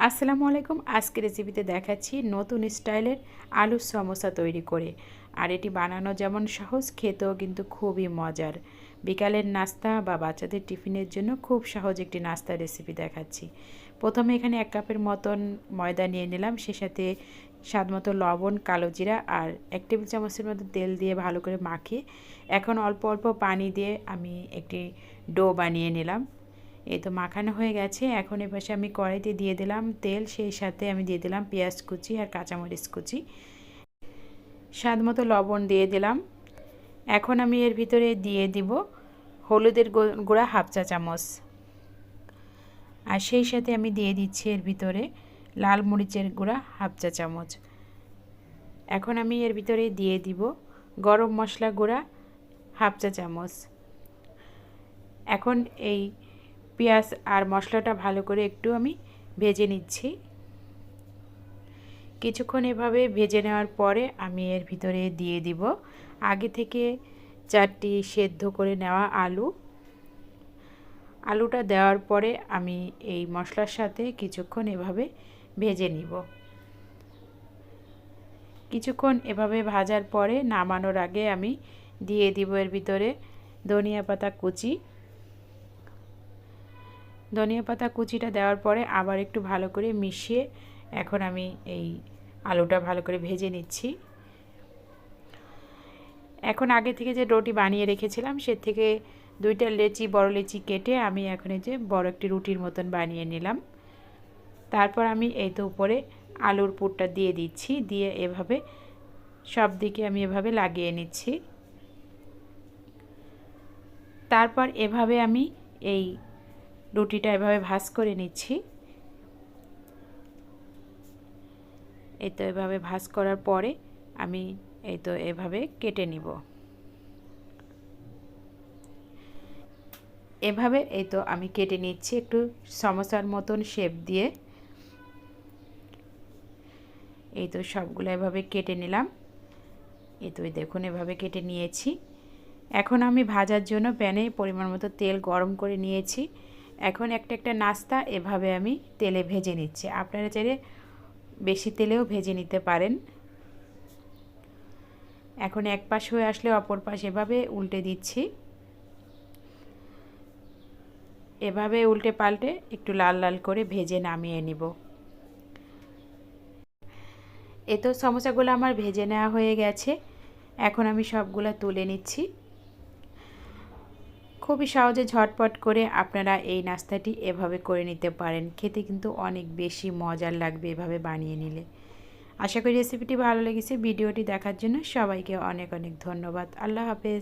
আসসালামু আলাইকুম। আজকে রেসিপিতে দেখাচ্ছি নতুন স্টাইলের আলুর সমোসা তৈরি করে। আর এটি বানানো যেমন সহজ, খেতেও কিন্তু খুবই মজার। বিকালের নাস্তা বা বাচ্চাদের টিফিনের জন্য খুব সহজ একটি নাস্তার রেসিপি দেখাচ্ছি। প্রথমে এখানে 1 কাপের মতন ময়দা নিয়ে নিলাম, সে সাথে স্বাদ মতো লবণ, কালো জিরা আর 1 টেবিল চামচের মতো তেল দিয়ে ভালো করে মাখিয়ে এখন অল্প অল্প পানি দিয়ে আমি একটি ডো বানিয়ে নিলাম। এই তো মাখানো হয়ে গেছে। এখন এপাশে আমি কড়াইতে দিয়ে দিলাম তেল, সেই সাথে আমি দিয়ে দিলাম পেঁয়াজ কুচি আর কাঁচামরিচ কুচি, স্বাদ মতো লবণ দিয়ে দিলাম। এখন আমি এর ভিতরে দিয়ে দিব হলুদের গুঁড়া 1/2 চা চামচ, আর সেই সাথে আমি দিয়ে দিচ্ছি এর ভিতরে লাল মরিচের গুঁড়া 1/2 চা চামচ। এখন আমি এর ভিতরে দিয়ে দিব গরম মশলা গুঁড়া 1/2 চা চামচ। এখন এই পেঁয়াজ আর মশলাটা ভালো করে একটু আমি ভেজে নিচ্ছি। কিছুক্ষণ এভাবে ভেজে নেওয়ার পরে আমি এর ভিতরে দিয়ে দিব আগে থেকে 4টি সেদ্ধ করে নেওয়া আলুটা দেওয়ার পরে আমি এই মশলার সাথে কিছুক্ষণ এভাবে ভেজে নিব। কিছুক্ষণ এভাবে ভাজার পরে নামানোর আগে আমি দিয়ে দিব এর ভিতরে ধনিয়া পাতা কুচি। ধনিয়া পাতা কুচিটা দেওয়ার পরে আবার একটু ভালো করে মিশিয়ে এখন আমি এই আলুটা ভালো করে ভেজে নিচ্ছি। এখন আগে থেকে যে রুটি বানিয়ে রেখেছিলাম সে থেকে 2টা বড় লেচি কেটে আমি এখন এই যে বড় একটি রুটির মতন বানিয়ে নিলাম। তারপর আমি এই তো উপরে আলুর পুরটা দিয়ে দিচ্ছি, দিয়ে এভাবে সব দিকে আমি এভাবে লাগিয়ে নিচ্ছি। তারপর এভাবে আমি এই রুটিটা এভাবে ভাঁজ করে নিচ্ছি। এই তো এভাবে ভাঁজ করার পরে আমি এই তো এভাবে কেটে নিব। এভাবে এই তো আমি কেটে নিচ্ছি একটু সমোসার মতন শেপ দিয়ে। এই তো সবগুলো এভাবে কেটে নিলাম। এই তো দেখুন এভাবে কেটে নিয়েছি। এখন আমি ভাজার জন্য প্যানে পরিমাণ মতো তেল গরম করে নিয়েছি। এখন একটা একটা নাস্তা এভাবে আমি তেলে ভেজে নিচ্ছি। আপনারা চাইলে বেশি তেলেও ভেজে নিতে পারেন। এখন এক পাশ হয়ে আসলে অপর পাশ এভাবে উল্টে দিচ্ছি। এভাবে উল্টে পাল্টে একটু লাল লাল করে ভেজে নামিয়ে নিব। এই তো সমোসাগুলো আমার ভেজে নেওয়া হয়ে গেছে। এখন আমি সবগুলো তুলে নিচ্ছি। খুবই সহজে ঝটপট করে আপনারা এই নাস্তাটি এভাবে করে নিতে পারেন। খেতে কিন্তু অনেক বেশি মজার লাগবে এভাবে বানিয়ে নিলে। আশা করি রেসিপিটি ভালো লেগেছে। ভিডিওটি দেখার জন্য সবাইকে অনেক অনেক ধন্যবাদ। আল্লাহ হাফেজ।